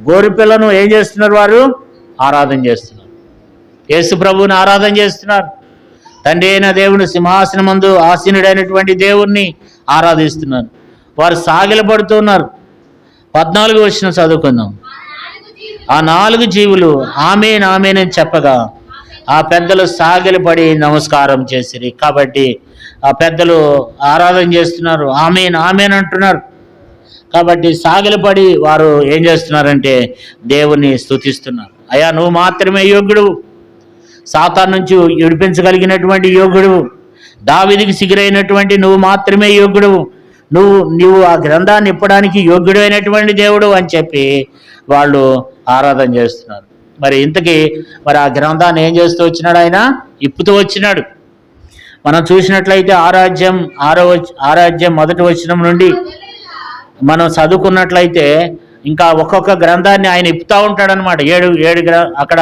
గొర్రెపిల్లను ఏం చేస్తున్నారు? వారు ఆరాధన చేస్తున్నారు, యేసు ప్రభువుని ఆరాధన చేస్తున్నారు. తండ్రి అయిన దేవుని సింహాసనమందు ఆసీనుడైనటువంటి దేవుణ్ణి ఆరాధిస్తున్నారు. వారు సాగిలపడుతున్నారు. 14వ వచనం చదువుకుందాం. ఆ 4 జీవులు ఆమేన్ ఆమేన్ అని చెప్పగా ఆ పెద్దలు సాగిలపడి నమస్కారం చేసిరి. కాబట్టి ఆ పెద్దలు ఆరాధన చేస్తున్నారు, ఆమేన్ ఆమేన్ అంటున్నారు. కాబట్టి సాగిలపడి వారు ఏం చేస్తున్నారంటే దేవుని స్తుతిస్తున్నారు. అయ్యా నువ్వు మాత్రమే యోగ్యుడు, సాతాను నుంచి విడిపించగలిగినటువంటి యోగ్యుడు, దావీదుకి సిగురైనటువంటి నువ్వు మాత్రమే యోగ్యుడు, నువ్వు ఆ గ్రంథాన్ని ఇప్పడానికి యోగ్యుడైనటువంటి దేవుడు అని చెప్పి వాళ్ళు ఆరాధన చేస్తున్నారు. మరి ఇంతకీ మరి ఆ గ్రంథాన్ని ఏం చేస్తూ వచ్చినాడు? ఆయన ఇప్పుతూ వచ్చినాడు. మనం చూసినట్లయితే ఆరాధ్యం మొదటి వచనం నుండి మనం చదువుకున్నట్లయితే ఇంకా ఒక్కొక్క గ్రంథాన్ని ఆయన ఇప్పుతూ ఉంటాడనమాట. అక్కడ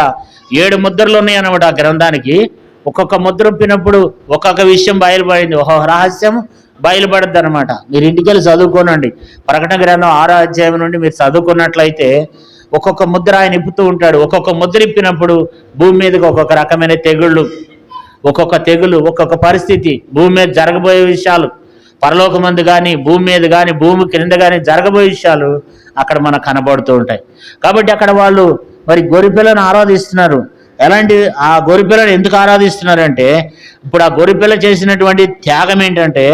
7 ముద్రలు ఉన్నాయి అన్నమాట. ఆ గ్రంథానికి ఒక్కొక్క ముద్ర ఇప్పినప్పుడు ఒక్కొక్క విషయం బయలుపడింది, ఒక్కొక్క రహస్యం బయలుపడద్దు అనమాట. మీరు ఇంటికి వెళ్ళి చదువుకోనండి. ప్రకటన గ్రంథం 6వ అధ్యాయం నుండి మీరు చదువుకున్నట్లయితే ఒక్కొక్క ముద్ర ఆయన ఇప్పుతూ ఉంటాడు. ఒక్కొక్క ముద్ర ఇప్పినప్పుడు భూమి మీదకి ఒక్కొక్క రకమైన తెగుళ్ళు, ఒక్కొక్క పరిస్థితి, భూమి మీద జరగబోయే విషయాలు, పరలోకమందు కానీ భూమి మీద కానీ భూమి క్రింద కానీ జరగబోయే విషయాలు అక్కడ మనకు కనబడుతూ ఉంటాయి. కాబట్టి అక్కడ వాళ్ళు మరి గొర్రెపిల్లను ఆరాధిస్తున్నారు. ఎలాంటి ఆ గొర్రెపిల్లను ఎందుకు ఆరాధిస్తున్నారంటే, ఇప్పుడు ఆ గొర్రెపిల్ల చేసినటువంటి త్యాగం ఏంటంటే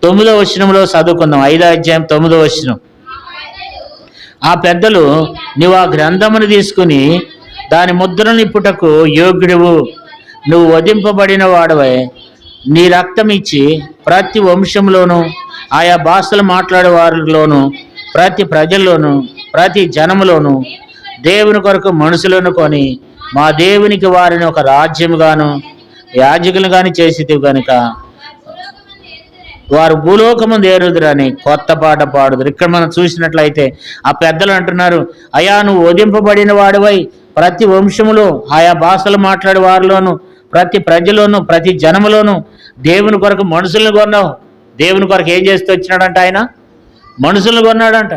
9వ వచనంలో చదువుకుందాం. 5వ అధ్యాయం 9వ వచనం. ఆ పెద్దలు, నువ్వు ఆ గ్రంథమును తీసుకుని దాని ముద్రను ఇప్పుటకు యోగ్యుడువు, నువ్వు వధింపబడిన వాడవై నీ రక్తం ఇచ్చి ప్రతి వంశంలోనూ ఆయా భాషలు మాట్లాడే వారిలోనూ ప్రతి ప్రజల్లోనూ ప్రతి జనములోనూ దేవుని కొరకు మనుషులను కొని మా దేవునికి వారిని ఒక రాజ్యముగాను యాజకులు గాని చేసితివి కనుక వారు భూలోకముందు ఏరుదురని కొత్త పాట పాడుదురు. ఇక్కడ మనం చూసినట్లయితే ఆ పెద్దలు అంటున్నారు, అయా నువ్వు వధింపబడిన వాడివై ప్రతి వంశములో ఆయా భాషలు మాట్లాడే వారిలోను ప్రతి ప్రజలోను ప్రతి జనములోను దేవుని కొరకు మనుషులను కొన్నావు. దేవుని కొరకు ఏం చేస్తూ వచ్చినాడంట? ఆయన మనుషులను కొన్నాడంట.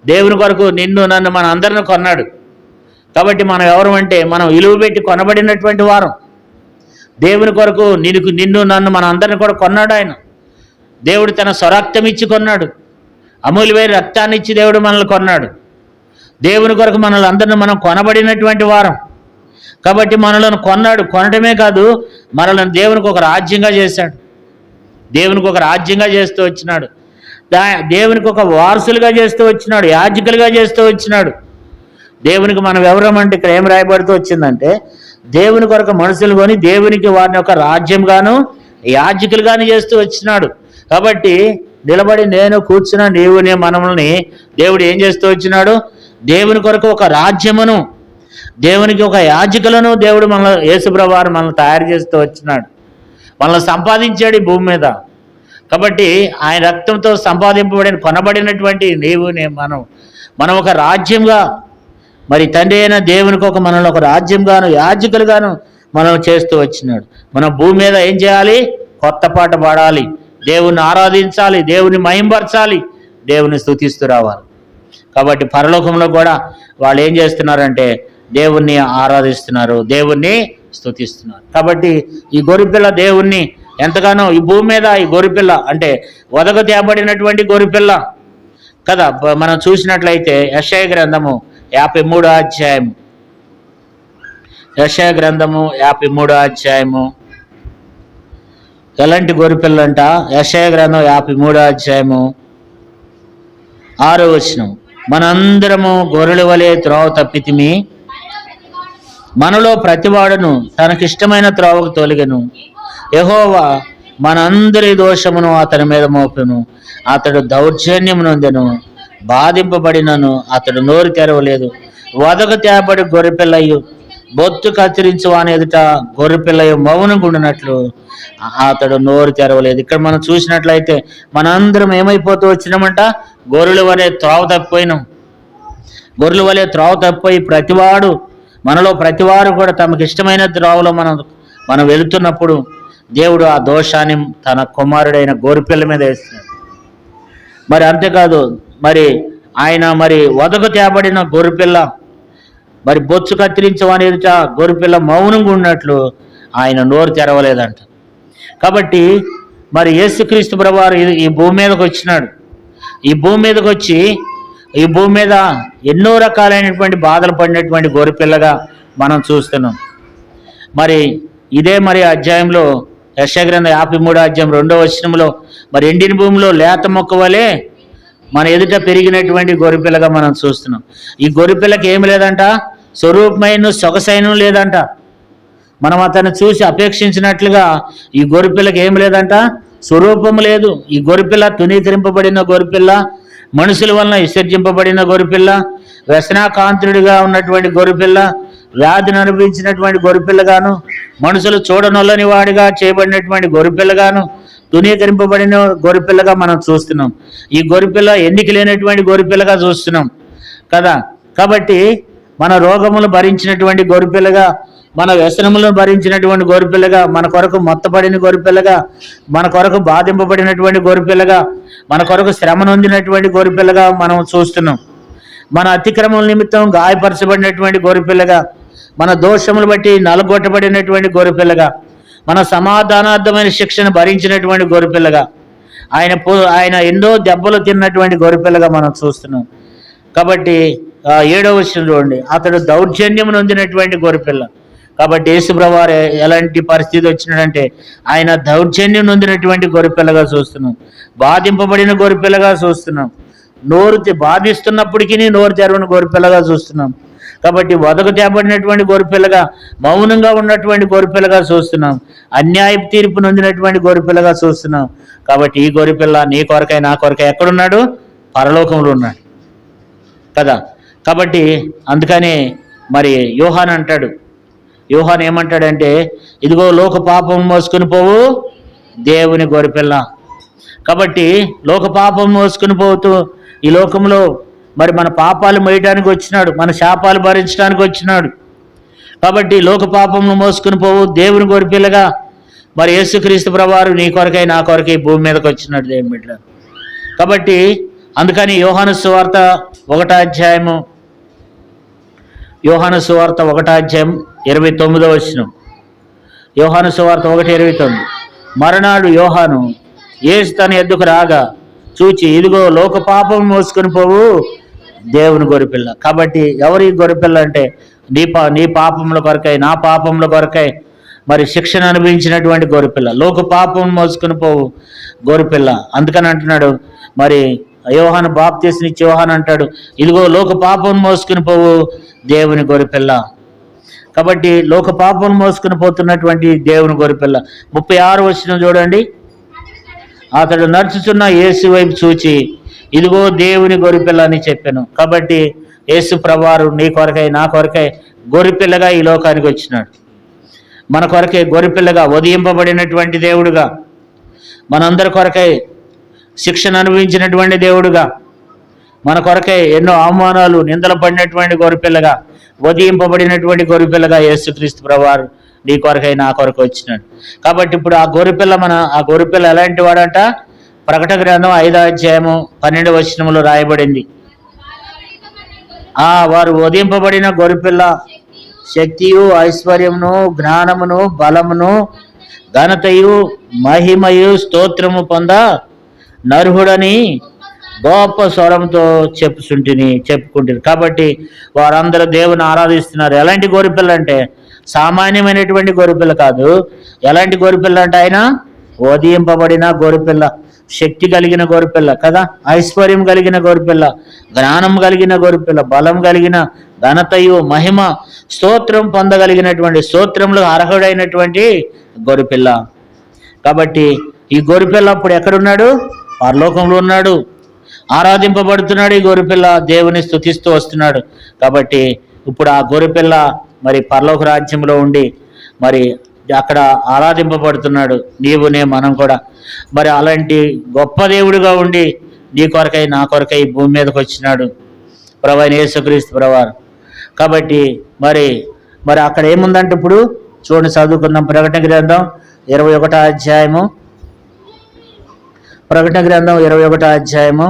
దేవుని కొరకు నిన్ను నన్ను మన అందరిని కొన్నాడు. కాబట్టి మనం ఎవరు అంటే మనం విలువ పెట్టి కొనబడినటువంటి వారం. దేవుని కొరకు నిన్ను నన్ను మన అందరిని కూడా కొన్నాడు ఆయన. దేవుడు తన స్వరక్తం ఇచ్చి కొన్నాడు. అమూల్యమైన రక్తాన్ని ఇచ్చి దేవుడు మనల్ని కొన్నాడు. దేవుని కొరకు మనల్ని అందరిని మనం కొనబడినటువంటి వారం. కాబట్టి మనలను కొన్నాడు. కొనడమే కాదు, మనలను దేవునికి ఒక రాజ్యంగా చేశాడు. దేవునికి ఒక రాజ్యంగా చేస్తూ వచ్చినాడు. దేవునికి ఒక వారసులుగా చేస్తూ వచ్చినాడు, యాజకులుగా చేస్తూ వచ్చినాడు. దేవునికి మనం ఎవరమంటే ఇక్కడ ఏం రాయబడుతూ వచ్చిందంటే, దేవుని కొరకు మనుషులు కొని దేవునికి వారిని ఒక రాజ్యంగాను యాజకులుగాను చేస్తూ వచ్చినాడు. కాబట్టి నిలబడి నేను కూర్చున్న నీవు మనల్ని దేవుడు ఏం చేస్తూ వచ్చినాడు? దేవుని కొరకు ఒక రాజ్యమును, దేవునికి ఒక యాజకులను దేవుడు యేసుప్రభువు వారు మనల్ని తయారు చేస్తూ వచ్చినాడు. మనల్ని సంపాదించాడు ఈ భూమి మీద. కాబట్టి ఆయన రక్తంతో సంపాదింపబడిన కొనబడినటువంటి నీవు మనం ఒక రాజ్యంగా, మరి తండ్రి అయిన దేవునికి మనల్ని ఒక రాజ్యంగాను యాజకులుగాను మనం చేస్తూ వచ్చినాడు. మనం భూమి మీద ఏం చేయాలి? కొత్త పాట పాడాలి, దేవుని ఆరాధించాలి, దేవుని మహింపరచాలి, దేవుని స్తుతిస్తూ రావాలి. కాబట్టి పరలోకంలో కూడా వాళ్ళు ఏం చేస్తున్నారంటే దేవుణ్ణి ఆరాధిస్తున్నారు, దేవుణ్ణి స్తుతిస్తున్నారు. కాబట్టి ఈ గొర్రెపిల్ల దేవుణ్ణి ఎంతగానో ఈ భూమి మీద ఈ గొర్రెపిల్ల అంటే వదకు తేబడినటువంటి గొర్రెపిల్ల కదా. మనం చూసినట్లయితే యెషయా గ్రంథము 53వ అధ్యాయము, యెషయా గ్రంథము 53వ అధ్యాయము ఎలాంటి గొర్రెపిల్ల అంట? యెషయా గ్రంథం 53వ అధ్యాయము 6వ వచనం. మనందరము గొర్రెల వలె త్రోవ తప్పితిమి, మనలో ప్రతివాడును తనకిష్టమైన త్రోవకు తొలగెను. యెహోవా మనందరి దోషమును అతని మీద మోపెను. అతడు దౌర్జన్యము నొందెను, బాధింపబడినను అతడు నోరు తెరవలేదు. వదకు తేబడి గొర్రెపిల్లయు బొత్తు కత్తిరించు అని ఎదుట గొర్రెపిల్లయు మౌనంగుండునట్లు అతడు నోరు తెరవలేదు. ఇక్కడ మనం చూసినట్లయితే మనందరం ఏమైపోతూ వచ్చినామంట? గొర్రెల వలె త్రోవ తప్పిపోయినాం. గొర్రెల వలె త్రోవ తప్పిపోయి మనలో ప్రతివారు కూడా తమకు ఇష్టమైన త్రోవలో మనం వెళుతున్నప్పుడు దేవుడు ఆ దోషాన్ని తన కుమారుడైన గొర్రెపిల్ల మీద వేస్తున్నాడు. మరి అంతేకాదు, మరి ఆయన వదకు తేబడిన గొర్రెపిల్ల మరి బొచ్చు కత్తిరించమని ఎదుట గొర్రెపిల్ల మౌనంగా ఉన్నట్లు ఆయన నోరు తెరవలేదంట. కాబట్టి మరి యేసుక్రీస్తు ప్రభువారు ఈ భూమి మీదకి వచ్చినాడు. ఈ భూమి మీదకి వచ్చి ఈ భూమి మీద ఎన్నో రకాలైనటువంటి బాధలు పడినటువంటి గొర్రెపిల్లగా మనం చూస్తున్నాం. మరి ఇదే అధ్యాయంలో యెషయా గ్రంథం 53వ అధ్యాయం 2వ వచనంలో మరి ఎండిన భూమిలో లేత మొక్క వలె మన ఎదుట పెరిగినటువంటి గొర్రెపిల్లగా మనం చూస్తున్నాం. ఈ గొర్రెపిల్లకి ఏమి లేదంట? స్వరూపమైన సొగసైన లేదంట. మనం అతన్ని చూసి అపేక్షించినట్లుగా ఈ గొర్రెపిల్లకి ఏమి లేదంట? స్వరూపం లేదు. ఈ గొర్రెపిల్ల తునీకరింపబడిన గొర్రెపిల్ల, మనుషుల వలన విసర్జింపబడిన గొర్రెపిల్ల, వ్యసనాకాంతుడిగా ఉన్నటువంటి గొర్రెపిల్ల, వ్యాధిని అనుభవించినటువంటి గొర్రెపిల్లగాను, మనుషులు చూడనొల్లని వాడిగా చేయబడినటువంటి గొర్రెపిల్లగాను, తునీకరింపబడిన గొర్రెపిల్లగా మనం చూస్తున్నాం. ఈ గొర్రెపిల్ల ఎన్నిక లేనటువంటి గొర్రెపిల్లగా చూస్తున్నాం కదా. కాబట్టి మన రోగములు భరించినటువంటి గొర్రెపిల్లగా, మన వ్యసనములను భరించినటువంటి గొర్రెపిల్లగా, మన కొరకు మొత్తపడిన గొర్రెపిల్లగా, మన కొరకు బాధింపబడినటువంటి గొర్రెపిల్లగా, మన కొరకు శ్రమ నొందినటువంటి గొర్రెపిల్లగా మనం చూస్తున్నాం. మన అతిక్రమల నిమిత్తం గాయపరచబడినటువంటి గొర్రెపిల్లగా, మన దోషములు బట్టి నలగొట్టబడినటువంటి గొర్రెపిల్లగా, మన సమాధానార్థమైన శిక్షను భరించినటువంటి గొర్రెపిల్లగా, ఆయన ఎన్నో దెబ్బలు తిన్నటువంటి గొర్రెపిల్లగా మనం చూస్తున్నాం. కాబట్టి 7వ వచనం చూడండి, అతడు దౌర్జన్యం నొందినటువంటి గొర్రెపిల్ల. కాబట్టి యేసుప్రభువు ఎలాంటి పరిస్థితి వచ్చినాడంటే ఆయన దౌర్జన్యం నొందినటువంటి గొర్రెపిల్లగా చూస్తున్నాం, బాధింపబడిన గొర్రెపిల్లగా చూస్తున్నాం, బాధిస్తున్నప్పటికీ నోరు తెరవని గొర్రెపిల్లగా చూస్తున్నాం. కాబట్టి వదకు తేబడినటువంటి గొర్రెపిల్లగా, మౌనంగా ఉన్నటువంటి గొర్రెపిల్లగా చూస్తున్నాం, అన్యాయ తీర్పు నొందినటువంటి గొర్రెపిల్లగా చూస్తున్నాం. కాబట్టి ఈ గొర్రెపిల్ల నీ కొరకై నా కొరకై ఎక్కడున్నాడు? పరలోకంలో ఉన్నాడు కదా. కాబట్టి అందుకని మరి యోహాను అంటాడు, యోహాను ఏమంటాడంటే, ఇదిగో లోక పాపం మోసుకుని పోవు దేవుని గొర్రెపిల్ల. కాబట్టి లోక పాపం మోసుకుని పోతూ ఈ లోకంలో మరి మన పాపాలు మోయడానికి వచ్చినాడు, మన శాపాలు భరించడానికి వచ్చినాడు. కాబట్టి లోక పాపంను మోసుకుని పోవు దేవుని గొర్రెపిల్లగా మరి యేసుక్రీస్తు ప్రభువారు నీ కొరకై నా కొరకై భూమి మీదకి వచ్చినాడు దేవుని బిడ్డ. కాబట్టి అందుకని యోహాను సువార్త 1వ అధ్యాయము, యోహాను సువార్త 1వ అధ్యాయం 29వ వచనం. యోహాను సువార్త 1:29. మరునాడు యోహాను యేసు తన ఎద్దుకు రాగా చూచి, ఇదిగో లోక పాపం మోసుకొని పోవు దేవుని గొర్రెపిల్ల. కాబట్టి ఎవరి గొర్రెపిల్ల అంటే నీ పాపముల కొరకై నా పాపముల కొరకై మరి శిక్షణ అనుభవించినటువంటి గొర్రెపిల్ల, లోక పాపం మోసుకొని పోవు గొర్రెపిల్ల. అందుకని అంటున్నాడు మరి యోహాను బాప్తీసునిచ్చి యోహాను అంటాడు, ఇదిగో లోక పాపం మోసుకుని పోవు దేవుని గొర్రెపిల్ల. కాబట్టి లోక పాపం మోసుకుని పోతున్నటువంటి దేవుని గొర్రెపిల్ల. 36వ వచనం చూడండి, అతడు నడుచుచున్న యేసు వైపు చూచి, ఇదిగో దేవుని గొర్రెపిల్ల అని చెప్పాను. కాబట్టి యేసు ప్రభువారు నీ కొరకై నా కొరకై గొర్రెపిల్లగా ఈ లోకానికి వచ్చినాడు. మన కొరకై గొర్రెపిల్లగా ఉదయింపబడినటువంటి దేవుడుగా, మనందరి కొరకై శిక్షణ అనుభవించినటువంటి దేవుడుగా, మన కొరకై ఎన్నో అవమానాలు నిందలు పడినటువంటి గొర్రెపిల్లగా, ఉదయింపబడినటువంటి గొర్రెపిల్లగా యేసుక్రీస్తు ప్రభువారు నీ కొరకై నా కొరకు వచ్చినాడు. కాబట్టి ఇప్పుడు ఆ గొర్రెపిల్ల ఎలాంటి వాడంట? ప్రకటన గ్రంథం 5వ అధ్యాయము 12వ వచనములో రాయబడింది, వారు ఉదయింపబడిన గొర్రెపిల్ల శక్తియు ఐశ్వర్యమును జ్ఞానమును బలమును ఘనతయు మహిమయు స్తోత్రము పొంద నర్హుడని గొప్ప స్వరంతో చెప్పుకుంటుంది. కాబట్టి వారందరూ దేవుని ఆరాధిస్తున్నారు. ఎలాంటి గొర్రెపిల్ల అంటే సామాన్యమైనటువంటి గొర్రెపిల్ల కాదు. ఎలాంటి గొర్రెపిల్ల అంటే ఆయన ఉదయింపబడిన గొర్రెపిల్ల, శక్తి కలిగిన గొర్రెపిల్ల కదా, ఐశ్వర్యం కలిగిన గొర్రెపిల్ల, జ్ఞానం కలిగిన గొర్రెపిల్ల, బలం కలిగిన, ఘనతయు మహిమ స్తోత్రం పొందగలిగినటువంటి, స్తోత్రంలో అర్హుడైనటువంటి గొర్రెపిల్ల. కాబట్టి ఈ గొర్రెపిల్ల అప్పుడు ఎక్కడున్నాడు? పరలోకంలో ఉన్నాడు, ఆరాధింపబడుతున్నాడు. ఈ గొర్రెపిల్ల దేవుని స్తుతిస్తూ వస్తున్నాడు. కాబట్టి ఇప్పుడు ఆ గొర్రెపిల్ల మరి పరలోక రాజ్యంలో ఉండి మరి అక్కడ ఆరాధింపబడుతున్నాడు. మనం కూడా మరి అలాంటి గొప్ప దేవుడిగా ఉండి నీ కొరకై నా కొరకై భూమి మీదకి వచ్చినాడు ప్రభువైన యేసుక్రీస్తు ప్రభువారు. కాబట్టి మరి అక్కడ ఏముందంటే ఇప్పుడు చూడండి, చదువుకుందాం. ప్రకటన గ్రంథం 21వ అధ్యాయము, ప్రకటన గ్రంథం 21వ అధ్యాయము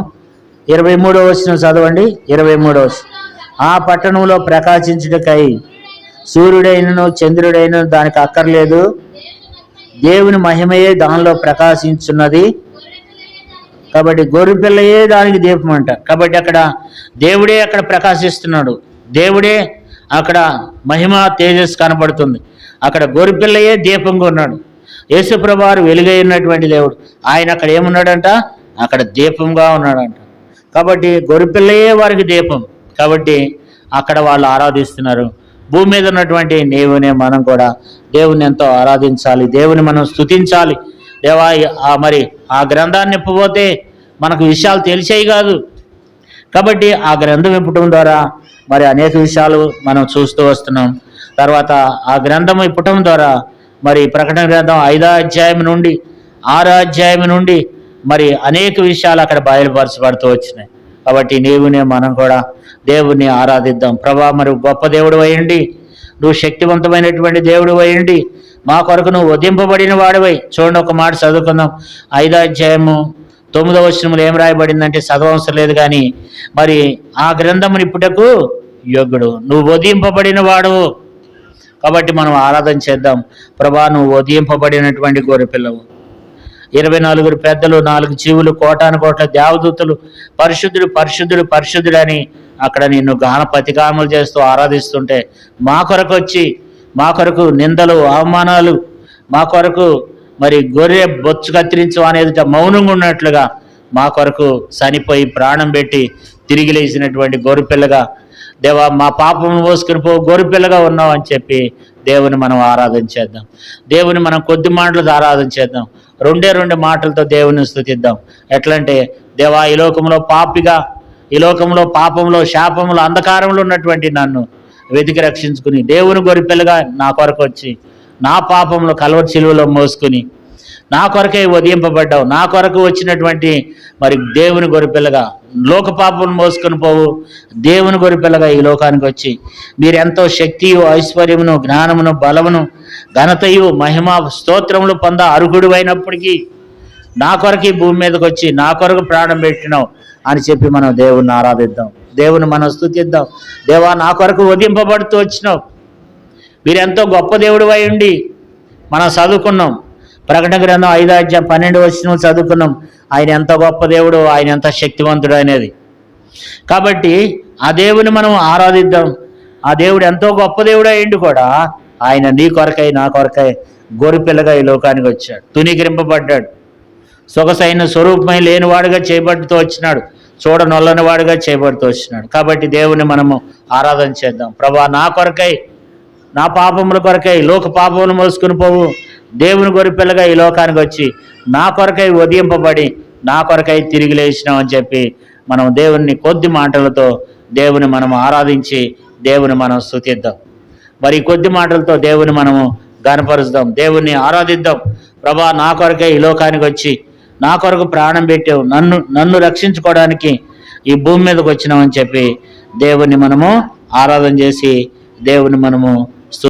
23వ వచనం చదవండి. 23వ వచనం, ఆ పట్టణంలో ప్రకాశించుటకై సూర్యుడైనను చంద్రుడైనను దానికి అక్కర్లేదు, దేవుని మహిమయే దానిలో ప్రకాశించున్నది. కాబట్టి గొర్రెపిల్లయే దానికి దీపం అంట. కాబట్టి అక్కడ దేవుడే అక్కడ ప్రకాశిస్తున్నాడు, దేవుడే అక్కడ మహిమ తేజస్సు కనపడుతుంది. అక్కడ గొర్రెపిల్లయే దీపంగా ఉన్నాడు. యేసుప్రభువారు వెలుగై ఉన్నటువంటి దేవుడు, ఆయన అక్కడ ఏమున్నాడంట? అక్కడ దీపంగా ఉన్నాడంట. కాబట్టి గొర్రెపిల్లయే వారికి దీపం. కాబట్టి అక్కడ వాళ్ళు ఆరాధిస్తున్నారు. భూమి మీద ఉన్నటువంటి మనం కూడా దేవుని ఎంతో ఆరాధించాలి, దేవుని మనం స్తుతించాలి. దేవా మరి ఆ గ్రంథాన్ని ఇప్పబోతే మనకు విషయాలు తెలిసేవి కాదు. కాబట్టి ఆ గ్రంథం ఇప్పటం ద్వారా మరి అనేక విషయాలు మనం చూస్తూ వస్తున్నాం. తర్వాత ఆ గ్రంథం పుటం ద్వారా మరి ప్రకటన గ్రంథం 5వ అధ్యాయం నుండి 6వ అధ్యాయం నుండి మరి అనేక విషయాలు అక్కడ బయలుపరచబడుతూ వచ్చినాయి. కాబట్టి మనం కూడా దేవుణ్ణి ఆరాధిద్దాం. ప్రభా, మరి గొప్ప దేవుడు అయ్యండి, నువ్వు శక్తివంతమైనటువంటి దేవుడు అయ్యండి, మా కొరకు నువ్వు వధింపబడిన వాడివై. చూడండి, ఒక మాట చదువుకుందాం. 5వ అధ్యాయము 9వ వచనంలో ఏం రాయబడిందంటే చదవవసరం లేదు, కానీ మరి ఆ గ్రంథముని ఇప్పుటకు యోగ్యుడు, నువ్వు వధింపబడిన వాడువు. కాబట్టి మనం ఆరాధన చేద్దాం. ప్రభా, నువ్వు వధింపబడినటువంటి గొర్రెపిల్లవు. 24 పెద్దలు, 4 జీవులు, కోటాను కోట్ల దేవదూతలు పరిశుద్ధుడు పరిశుద్ధుడు పరిశుద్ధుడు అని అక్కడ నిన్ను గాన ప్రతిగామలు చేస్తూ ఆరాధిస్తుంటే మా కొరకు వచ్చి, మా కొరకు నిందలు అవమానాలు, మా కొరకు మరి గొర్రె బొచ్చు కత్తిరించు అనేది మౌనంగా ఉన్నట్లుగా మా కొరకు చనిపోయి ప్రాణం పెట్టి తిరిగి లేచినటువంటి గొర్రెపిల్లగా, దేవా మా పాపం మోసుకుని గొర్రెపిల్లగా ఉన్నావు అని చెప్పి దేవుని మనం ఆరాధన చేద్దాం. దేవుని మనం కొద్ది మాటలతో ఆరాధన చేద్దాం. 2 మాటలతో దేవుని స్తుతిద్దాం. ఎట్లంటే, దేవా, ఈ లోకంలో పాపిగా, ఈ లోకంలో పాపంలో శాపంలో అంధకారంలో ఉన్నటువంటి నన్ను వెతికి రక్షించుకుని దేవుని గొర్రెపిల్లగా నా కొరకు వచ్చి నా పాపంలో కల్వరి శిలువలో మోసుకుని నా కొరకే వధింపబడ్డావు. నా కొరకు వచ్చినటువంటి మరి దేవుని గొర్రెపిల్లగా, లోక పాపం మోసుకొని పోవు దేవుని గొర్రెపిల్లగా ఈ లోకానికి వచ్చి మీరెంతో శక్తియు ఐశ్వర్యమును జ్ఞానమును బలమును ఘనతయు మహిమ స్తోత్రములు పొంద అర్హుడు అయినప్పటికీ నా కొరకు ఈ భూమి మీదకి వచ్చి నా కొరకు ప్రాణం పెట్టినావు అని చెప్పి మనం దేవుణ్ణి ఆరాధిద్దాం. దేవుని మనం స్తుతిద్దాం. దేవా, నా కొరకు వధింపబడుతూ వచ్చినావు, మీరెంతో గొప్ప దేవుడు అయి ఉండి మనం చదువుకున్నాం. ప్రకటన గ్రంథం 5వ అధ్యాయం 12వ వచనం చదువుకున్నాం. ఆయన ఎంత గొప్ప దేవుడు, ఆయన ఎంత శక్తివంతుడు అనేది. కాబట్టి ఆ దేవుని మనం ఆరాధిద్దాం. ఆ దేవుడు ఎంతో గొప్ప దేవుడు అయ్యిండు కూడా ఆయన నీ కొరకై నా కొరకై గొర్రెపిల్లగా ఈ లోకానికి వచ్చాడు, తునీకరింపబడ్డాడు, సొగసైన స్వరూపమై లేనివాడుగా చేయబడుతూ వచ్చినాడు, చూడనొల్లని వాడుగా చేయబడుతూ వచ్చినాడు. కాబట్టి దేవుని మనము ఆరాధన చేద్దాం. ప్రభా, నా కొరకై, నా పాపముల కొరకై, లోక పాపములు మోసుకుని పోవు దేవుని గొర్రెపిల్లగా ఈ లోకానికి వచ్చి నా కొరకై వధింపబడి నా కొరకై తిరిగి లేచినామని చెప్పి మనం దేవుని కొద్ది మాటలతో దేవుని మనం ఆరాధించి దేవుని మనం స్తుతిద్దాం. మరి కొద్ది మాటలతో దేవుని మనము గణపరుద్దాం, దేవుణ్ణి ఆరాధిద్దాం. ప్రభా, నా కొరకై ఈ లోకానికి వచ్చి నా కొరకు ప్రాణం పెట్టావు, నన్ను రక్షించుకోవడానికి ఈ భూమి మీదకి వచ్చినామని చెప్పి దేవుణ్ణి మనము ఆరాధన చేసి దేవుని మనము